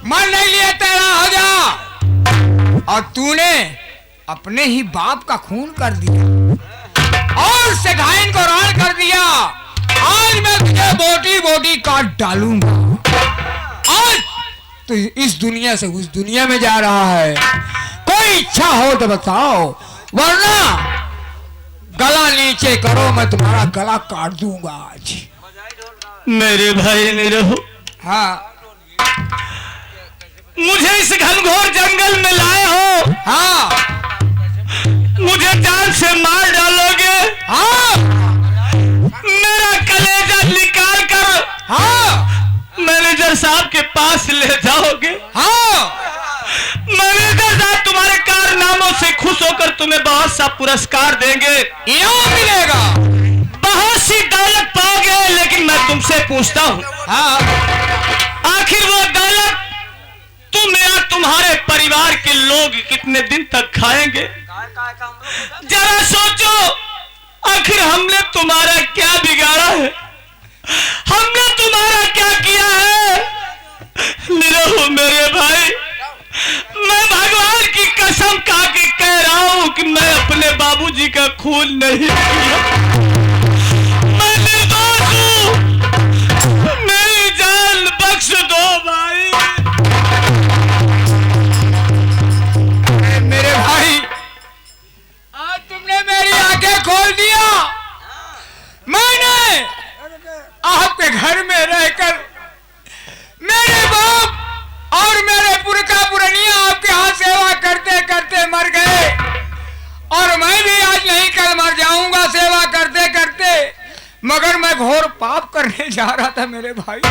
मन नहीं लिए तेरा हो जा। और तूने अपने ही बाप का खून कर दिया और सगाइन को रान कर दिया। आज मैं तुझे बोटी बोटी काट डालूंगा। आज तो इस दुनिया से उस दुनिया में जा रहा है। कोई इच्छा हो तो बताओ, वरना गला नीचे करो, मैं तुम्हारा गला काट दूंगा आज। मेरे भाई निरहु, हाँ मुझे इस घनघोर जंगल में लाए हो। हाँ मुझे जान से मार डालोगे। हाँ मेरा कलेजा निकाल कर हाँ मैनेजर साहब के पास ले जाओगे। हाँ मैनेजर साहब तुम्हारे कारनामों से खुश होकर तुम्हें बहुत सा पुरस्कार देंगे, इनाम मिलेगा, बहुत सी दौलत पाओगे। लेकिन मैं तुमसे पूछता हूँ, हाँ आखिर वो दौलत तुम या तुम्हारे परिवार के लोग कितने दिन तक खाएंगे? जरा सोचो, आखिर हमने तुम्हारा क्या बिगाड़ा है? हमने तुम्हारा क्या किया है? निरहु मेरे भाई, मैं भगवान की कसम खा के कह रहा हूं कि मैं अपने बाबूजी का खून नहीं किया। मैं निर्दोष हूं, मेरी जान बख्श दो भाई। मेरे भाई, आज तुमने मेरी आंखें खोल दिया। मैंने आपके घर में रहकर मेरे बाप और मेरे पुरखा पुरनिया आपके हाथ सेवा करते करते मर गए, और मैं भी आज नहीं कल मर जाऊंगा सेवा करते करते। मगर मैं घोर पाप करने जा रहा था मेरे भाई।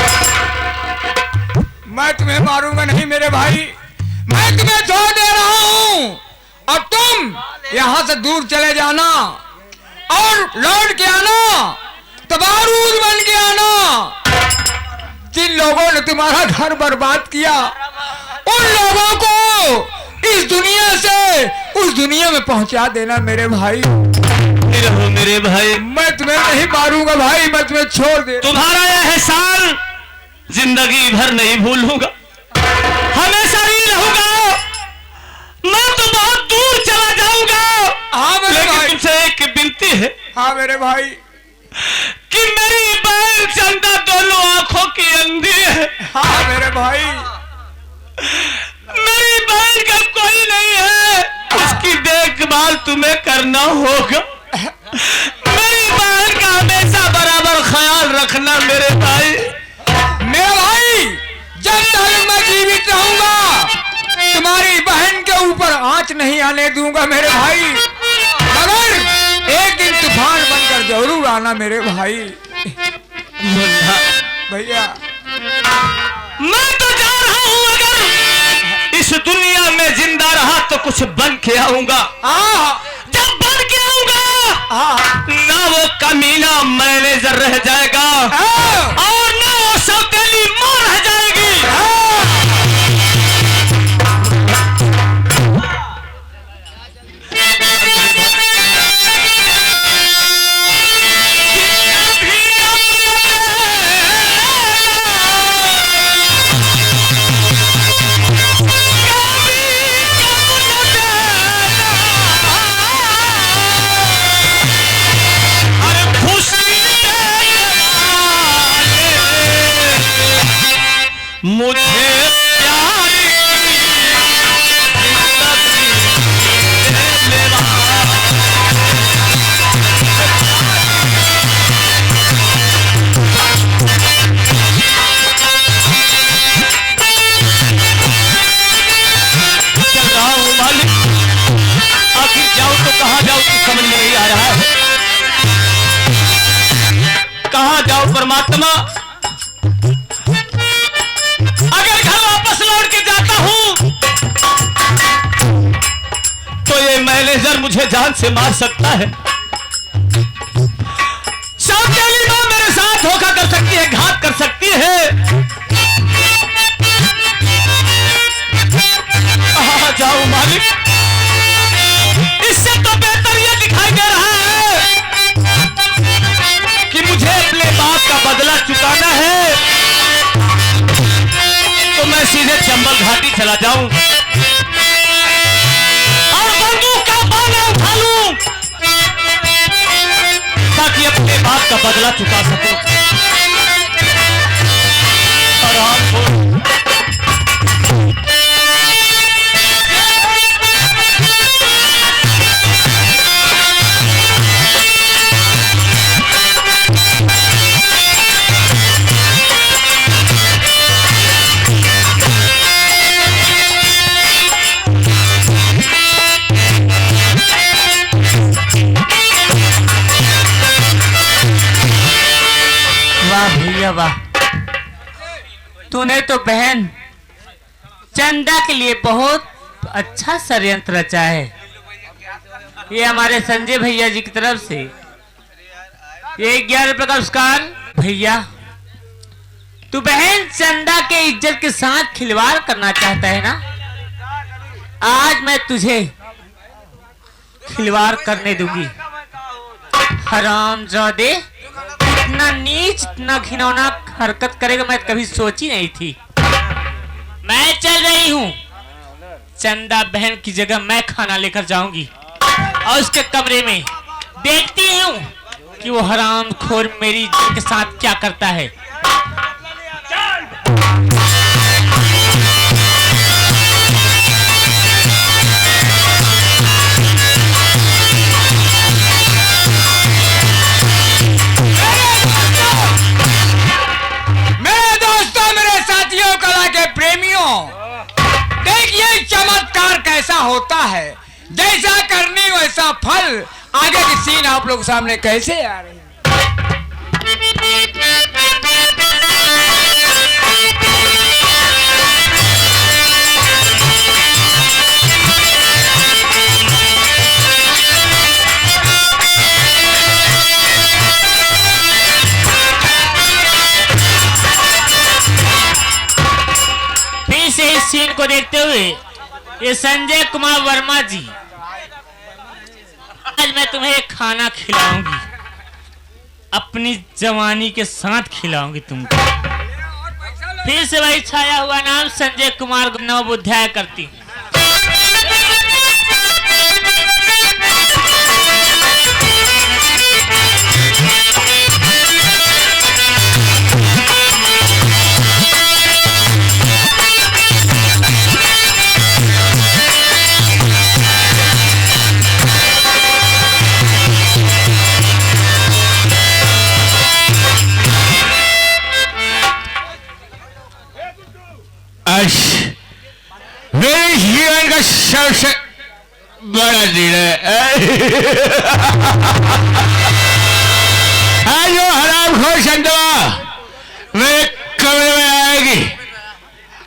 मैं तुम्हें मारूंगा नहीं मेरे भाई, मैं तुम्हें छोड़ दे रहा हूं। अब तुम यहां से दूर चले जाना और लौट के आना, तो बारूद बन के आना। जिन लोगों ने तुम्हारा घर बर्बाद किया, उन लोगों को इस दुनिया से उस दुनिया में पहुंचा देना मेरे भाई। निरहु मेरे भाई, मैं तुम्हें नहीं मारूंगा भाई, मैं तुम्हें छोड़ दे। तुम्हारा यह एहसान जिंदगी भर नहीं भूलूंगा, हमेशा ही रहूंगा। मैं तो बहुत दूर चला जाऊंगा। हाँ मेरे लेकिन भाई, तुमसे एक विनती है। हाँ मेरे भाई, कि मेरी बहन चंदा दोनों आंखों की अंधी है। हाँ मेरे भाई, मेरी बहन का कोई नहीं है, उसकी देखभाल तुम्हें करना होगा। मेरी बहन का हमेशा बराबर ख्याल रखना मेरे भाई। मेरे भाई, जब तक मैं जीवित रहूंगा तुम्हारी बहन के ऊपर आंच नहीं आने दूंगा मेरे भाई। मगर एक दिन तूफान बनकर जरूर आना मेरे भाई। भैया, मैं तो जा रहा हूं, अगर इस दुनिया में जिंदा रहा तो कुछ बन के आऊंगा। जब बन के आऊंगा ना वो कमीना मैनेजर रह जाएगा और ना वो सौतेली मां रह जाएगी। मुझे प्यार चल रहा हूँ मालिक, आखिर जाऊँ तो कहाँ जाऊँ कुछ समझ में नहीं आ रहा है। कहाँ जाऊँ परमात्मा? अगर घर वापस लौट के जाता हूं तो ये मैनेजर मुझे जान से मार सकता है। सौतेली मां मेरे साथ धोखा कर सकती है, घात कर सकती है। कहां जाऊं मालिक? इससे तो बेहतर ये दिखाई दे रहा है कि मुझे अपने बाप का बदला चुकाना है। तो मैं सीधे चंबा ही चला जाऊं और बंदूक का बाना उठा लूं ताकि अपने बाप का बदला चुका सकूं। आराम हो। वाह भैया वाह, तूने तो बहन चंदा के लिए बहुत अच्छा षड्यंत्र रचा है। ये हमारे संजय भैया जी की तरफ से ये 11 रुपए का पुरस्कार। भैया तू बहन चंदा के इज्जत के साथ खिलवाड़ करना चाहता है ना, आज मैं तुझे खिलवाड़ करने दूंगी। हरामजादे, इतना नीच इतना घिनौना हरकत करेगा मैं कभी सोची नहीं थी। मैं चल रही हूँ, चंदा बहन की जगह मैं खाना लेकर जाऊंगी और उसके कमरे में देखती हूँ कि वो हरामखोर मेरी इज्जत के साथ क्या करता है। देखिए चमत्कार कैसा होता है, जैसा करनी वैसा फल। आगे की सीन आप लोग सामने कैसे आ रही है। इस सीन को देखते हुए ये संजय कुमार वर्मा जी, आज मैं तुम्हें खाना खिलाऊंगी, अपनी जवानी के साथ खिलाऊंगी तुमको। फिर से वही छाया हुआ नाम संजय कुमार नवोध्याय करती हूँ। मेरे जीवन का सबसे बड़ा दिन है। आज वो हरामखोर चंदवा मेरे कमरे में आएगी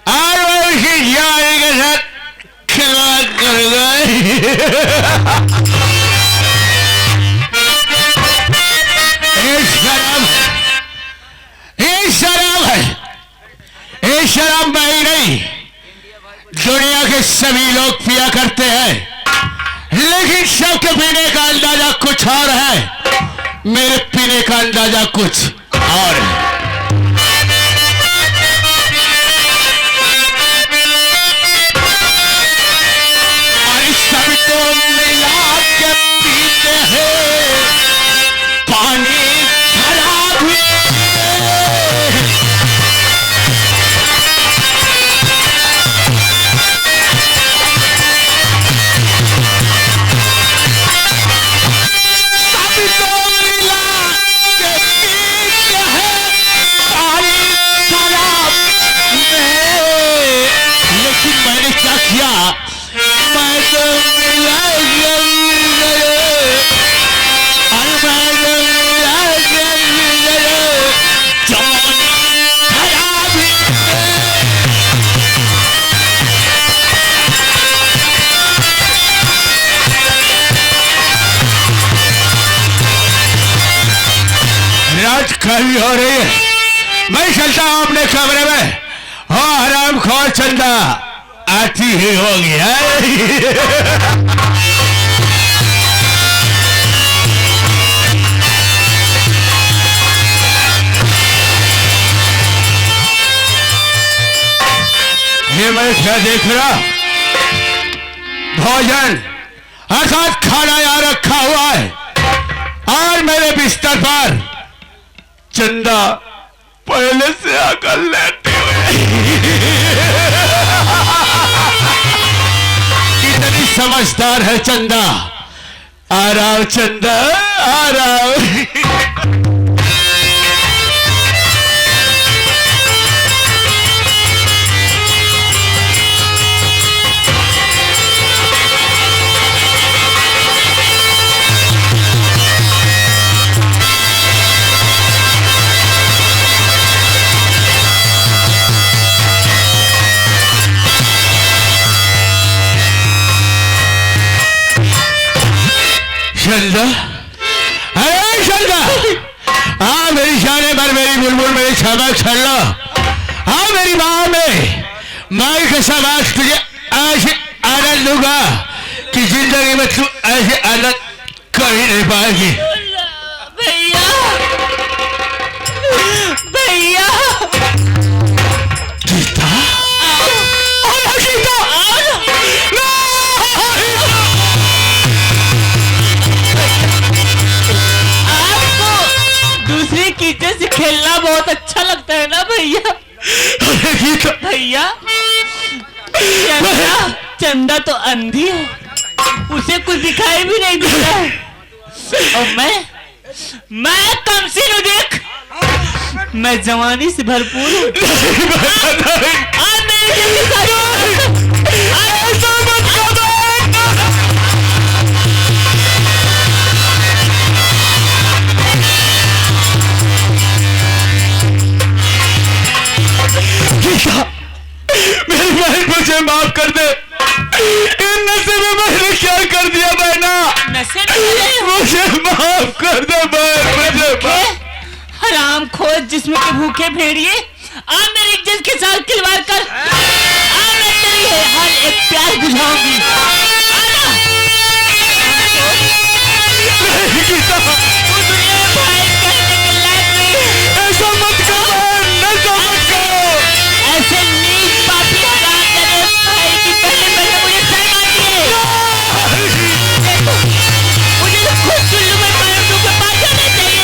और मैं उसकी जवानी के साथ खिलवाड़ करूंगा। ये शराब मैं नहीं, दुनिया के सभी लोग पिया करते हैं, लेकिन सबके पीने का अंदाजा कुछ और है, मेरे पीने का अंदाजा कुछ और है। और सब तो मिला के पीते हैं, पानी खराब खाली हो रही है। मैं चलता हूं अपने कमरे में, हो हरामखोर चंदा आती ही होगी है। ये मैं क्या देख रहा? भोजन अर्थात खाना यहाँ रखा हुआ है और मेरे बिस्तर पर चंदा पहले से आकर लेटे हुए। कितनी समझदार है चंदा। आ रहा हूं चंदा, आ रहा हूं। चंदा, अरे चंदा, हाँ मेरी शाने पर मेरी बुलबुल मेरी सबक छड़ लो। हाँ मेरी माँ में मैं कसम आज तुझे ऐसे आनंद दूंगा कि जिंदगी में तू ऐसे आनंद कर ही नहीं पाएगी। भैया, भैया, गीता, अरे गीता, दूसरी कीचड़ से खेलना बहुत अच्छा लगता है ना भैया। अरे गीता, भैया, चंदा, चंदा तो अंधी है, उसे कुछ दिखाई भी नहीं देता है। और मैं कमसिन हूँ, देख मैं जवानी से भरपूर हूँ। मेरी बहन मुझे माफ कर दे। इन नशे में मैंने क्या कर दिया बहना? नशे में मुझे माफ कर दे बहन, मुझे हराम खोज जिस्म के भूखे भेड़िए, आ मेरी इज्जत के साथ खिलवाड़ कर। आ मैं तेरी हर एक प्यार बुझाऊंगी। तू दुनिया में भाई कहने के लायक नहीं है। ऐसा मत कर बहन, ऐसा मत करो। ऐसे नीच पापी हराम तेरे भाई की पहले पहले मुझे शर्म आती है। देखो, मुझे तो खुद चुल्लू में पैरों के पास जाना चाहिए।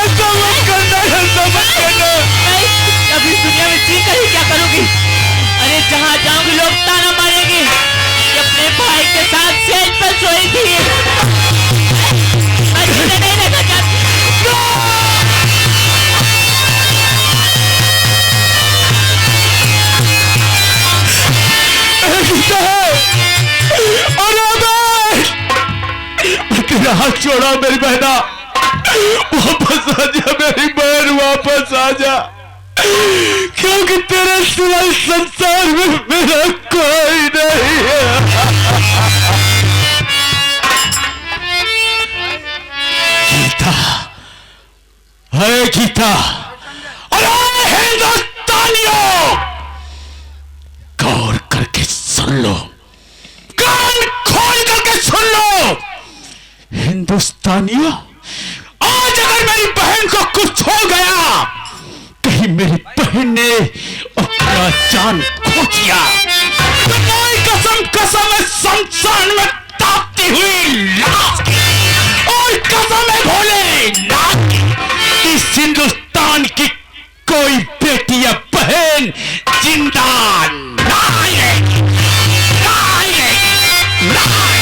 ऐसा मत करना, ऐसा मत करना। मैं अभी दुनिया में जी कर ही क्या करूंगी? अरे जहाँ जाऊंगी लोग ताना मारेंगे कि अपने भाई के साथ सेज पर सोई थी। मैं तुझे नहीं देखना चाहती। तेरा हाथ छोड़ा मेरी बहना, वापस आ जा मेरी बहन, वापस आ जा, क्योंकि तेरे सिवाय संसार में मेरा कोई नहीं है। गीता, अरे गीता, अरे हिंदुस्तानियों, गौर करके सुन लो, कान खोल करके सुन लो। हिंदुस्तानियों, आज अगर मेरी बहन को कुछ हो गया, कहीं मेरी बहन ने अपना जान खो दिया, तो मैं कसम कसम है शमशान में तापती हुई लाश की, और कसम है भोलेनाथ की, इस हिंदुस्तान की कोई बेटी या बहन जिंदा नहीं रहेगी, नहीं रहेगी, नहीं।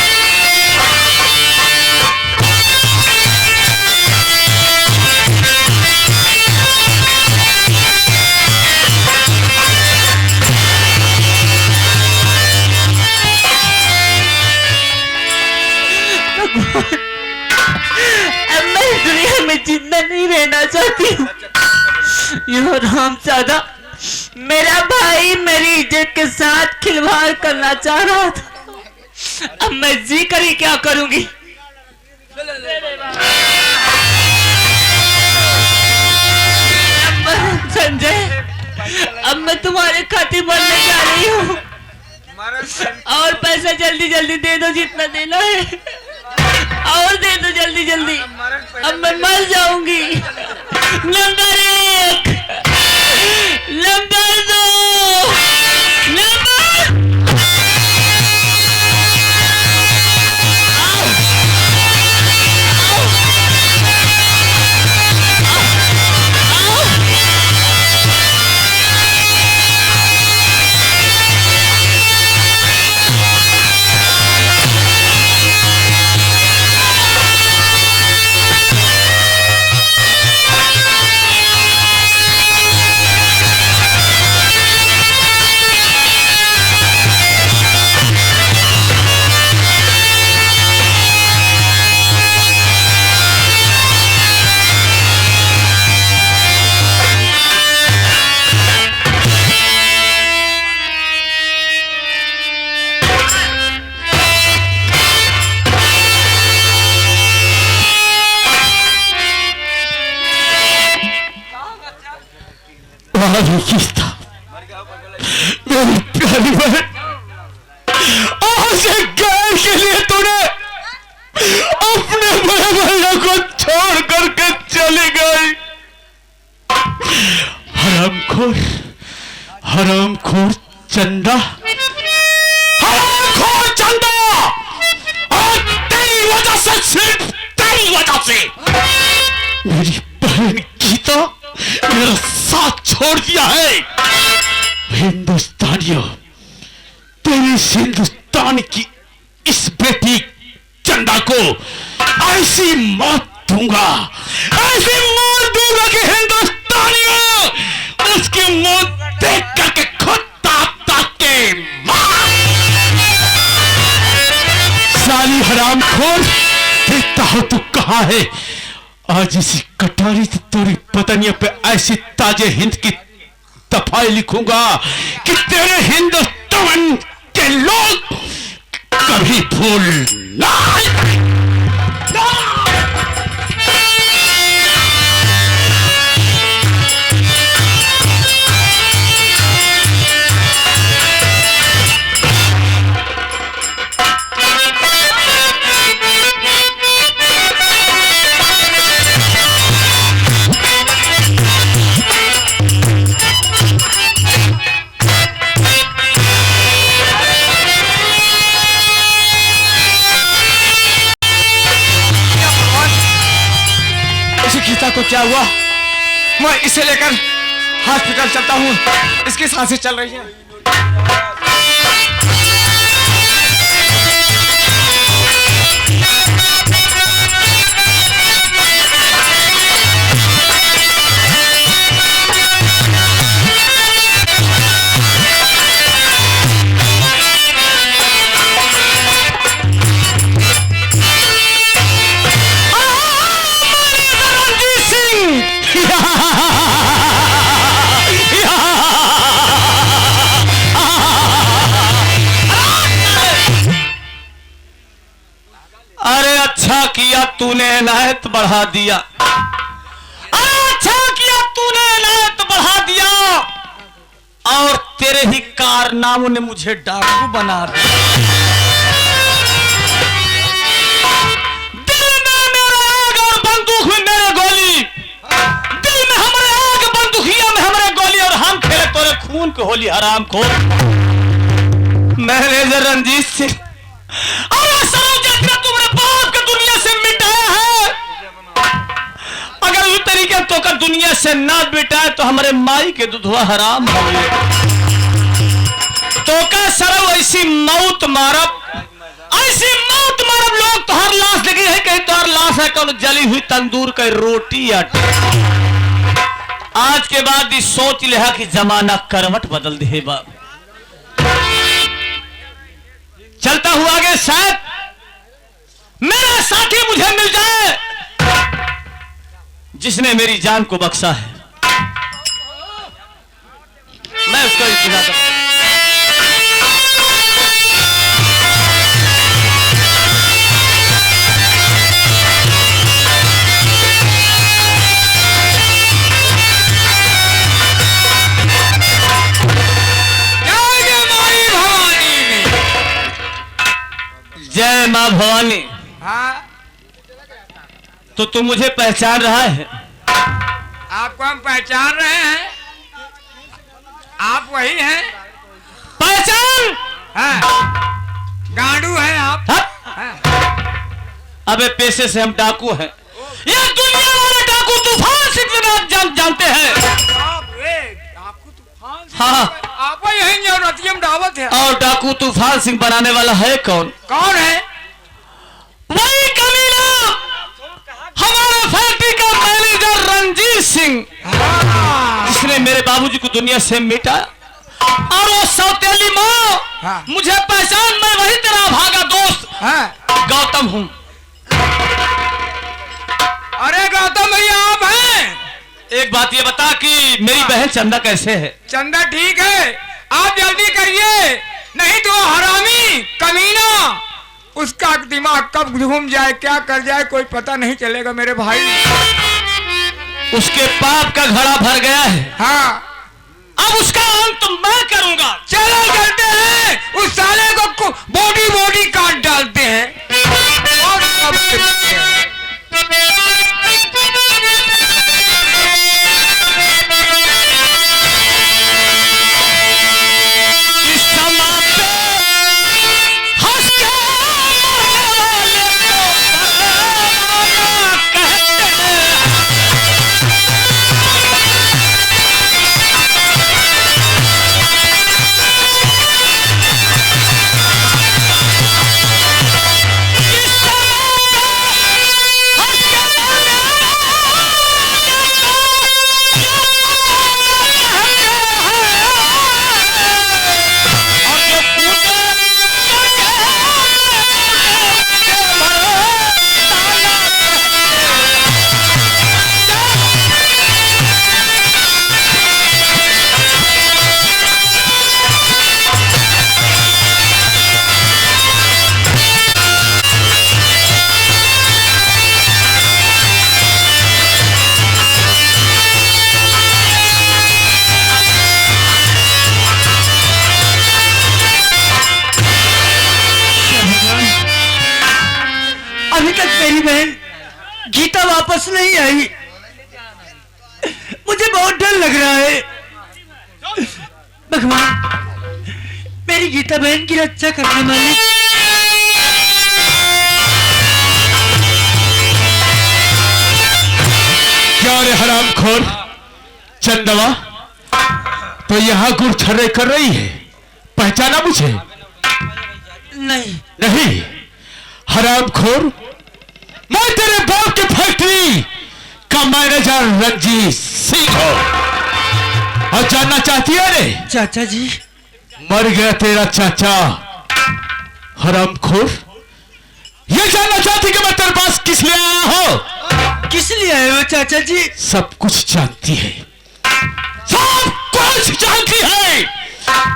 अब मैं इस दुनिया में जिंदा नहीं रहना चाहती हूँ। यो रामजादा, मेरा भाई मेरी इज्जत के साथ खिलवाड़ करना चाह रहा था। अब मैं जी कर ही क्या करूंगी? संजय, अब मैं तुम्हारे खातिर मरने जा रही हूँ, और पैसा जल्दी जल्दी दे दो, जितना देना है और दे दो जल्दी जल्दी। अब मैं मर जाऊंगी। नंबर 1, नंबर 2, नंबर मेरी प्यारी बहन, आज एक गाय के लिए तूने अपने बड़े भैया को छोड़ करके चली गई। हरामखोर, हरामखोर चंदा, हरामखोर चंदा, और तेरी वजह से, सिर्फ तेरी वजह से मेरी बहन गीता मेरा साथ छोड़ दिया है। हिंदुस्तानियों, तेरी हिंदुस्तान की इस बेटी चंदा को ऐसी मौत दूंगा, ऐसी मौत दूंगा कि हिंदुस्तानियों उसकी मौत देख करके खुद ताक के साली हरामखोर, देखता हो तू कहां है। आज इसी कटारी से तेरी पतनियों पे ऐसी ताजे हिंद की दफाई लिखूंगा कि तेरे हिंदुस्तान के लोग कभी भूल ना। गीता को क्या हुआ? मैं इसे लेकर हॉस्पिटल चलता हूँ, इसकी सांसें चल रही हैं। अच्छा किया तूने इनायत बढ़ा दिया, अच्छा किया तूने इनायत बढ़ा दिया, और तेरे ही कारनामों ने मुझे डाकू बना दिया। दिल में मेरा आग और बंदूक में मेरे गोली, दिल में हमारे आग, बंदूकिया में हमारे गोली, और हम खेले तोरे खून की होली हरामखोर। मैनेजर रंजीत सिंह, तुमने बाप को दुनिया से मिटाया है, अगर उस तरीके तो कर दुनिया से ना मिटाए तो हमारे माई के दुधवा हराम हो गए। तो का सरव ऐसी मौत मारब, ऐसी मौत मारब, लोग तो हर लाश लगी है, कहीं तो हर लाश है कौन जली हुई तंदूर का रोटी आटे। आज के बाद ये सोच लिया कि जमाना करवट बदल दे बाप। चलता हुआ आगे, शायद मेरा साथी मुझे मिल जाए जिसने मेरी जान को बख्शा है, मैं उसको इंतजार करता हूं। जय मां भवानी। हाँ, तो तुम मुझे पहचान रहा है? आपको हम पहचान रहे हैं, आप वही हैं। पहचान? हाँ, गांडू हैं आप। हाँ। अबे पेशे से हम डाकू हैं, ये दुनिया वाले डाकू तूफान सिंह जानते हैं। डाकू तूफान? हाँ, आप यही रतियम दावत है। और डाकू तूफान सिंह बनाने वाला है कौन? कौन है? वही कमीना, हमारे फैक्ट्री का मैनेजर रंजीत सिंह, जिसने मेरे बाबूजी को दुनिया से मिटाया। और वो सौतेली माँ, मुझे पहचान, मैं वही तेरा भागा दोस्त गौतम हूँ। अरे गौतम भैया आप हैं? एक बात ये बता कि मेरी बहन चंदा कैसे है? चंदा ठीक है, आप जल्दी करिए, नहीं तो हरामी कमीना उसका दिमाग कब घूम जाए, क्या कर जाए, कोई पता नहीं चलेगा मेरे भाई। उसके पाप का घड़ा भर गया है। हाँ, अब उसका अंत मैं करूंगा। चलो चलते हैं, उस साले को बॉडी बॉडी काट डालते हैं और सब मिलते हैं। इस समय पे हंस के मरने वाले को कहते हैं। अभी तक मेरी बहन गीता वापस नहीं आई। मुझे बहुत डर लग रहा है। भगवान, मेरी गीता बहन की रक्षा करने वाले क्या रे हरामखोर चंदवा, तो यहाँ गुरछर्रे कर रही है, पहचाना मुझे? नहीं। नहीं, हरामखोर, मैं तेरे बाप की फैक्ट्री का मैनेजर रंजीत सिंह हूं। और जानना चाहती है रे? चाचा जी, मर गया तेरा चाचा। हरामखोर, ये जानना चाहती कि मैं तेरे पास किस लिए आया हूं? किस लिए आए हो चाचा जी? सब कुछ जानती है, सब कुछ जानती है,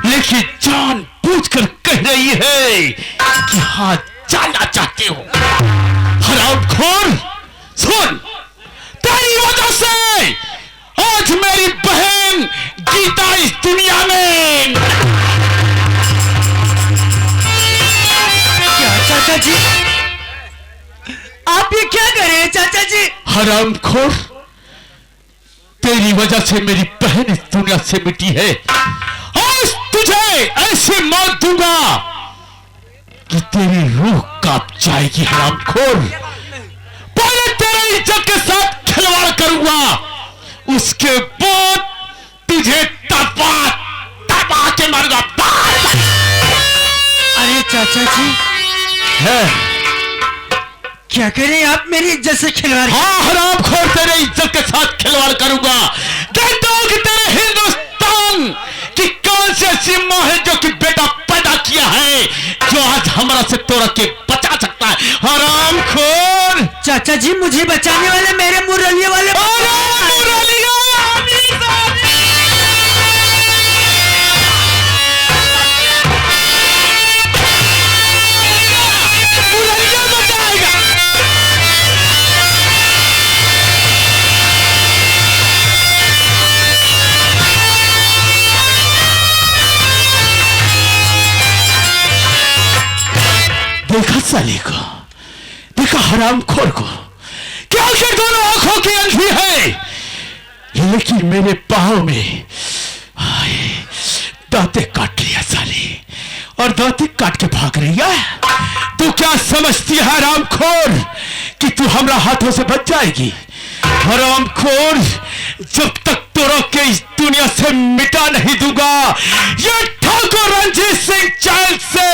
लेकिन जान पूछकर कह रही है कि हाँ जानना चाहती हूँ। हरामखोर, सुन, तेरी वजह से आज मेरी बहन गीता इस दुनिया में। क्या चाचा जी, आप ये क्या कर रहे हैं चाचा जी? हरामखोर, तेरी वजह से मेरी बहन इस दुनिया से मिटी है। आज तुझे ऐसी मौत दूंगा कि तेरी रूह कांप जाएगी। हरामखोर, पहले तेरी इज्जत के साथ खिलवाड़ करूंगा, उसके बाद तुझे तड़पा तड़पा के मारूंगा। अरे चाचा जी, है क्या कह रहे हैं आप? मेरी इज्जत से खिलवाड़? हाँ हरामखोर, तेरे इज्जत के साथ खिलवाड़ करूंगा। देखता हूं कि तेरे हिंदुस्तान की कौन सी ऐसी मां है जो कि बेटा पैदा किया है, जो आज हमारा से तोड़ के बचा सकता है। हरामखोर, चाचा जी, मुझे बचाने वाले मेरे मुरलिया वाले देखा साले को, देखा हरामखोर को, क्या आखिर दोनों आंखों की अंधी है, लेकिन मेरे पाँव में दांते काट लिया साले, और दांते काट के भाग रही है। तू क्या समझती है हरामखोर कि तू हमारा हाथों से बच जाएगी? हरामखोर, जब तक तोरा के इस दुनिया से मिटा नहीं दूंगा, ये ठाकुर रंजीत सिंह चाल से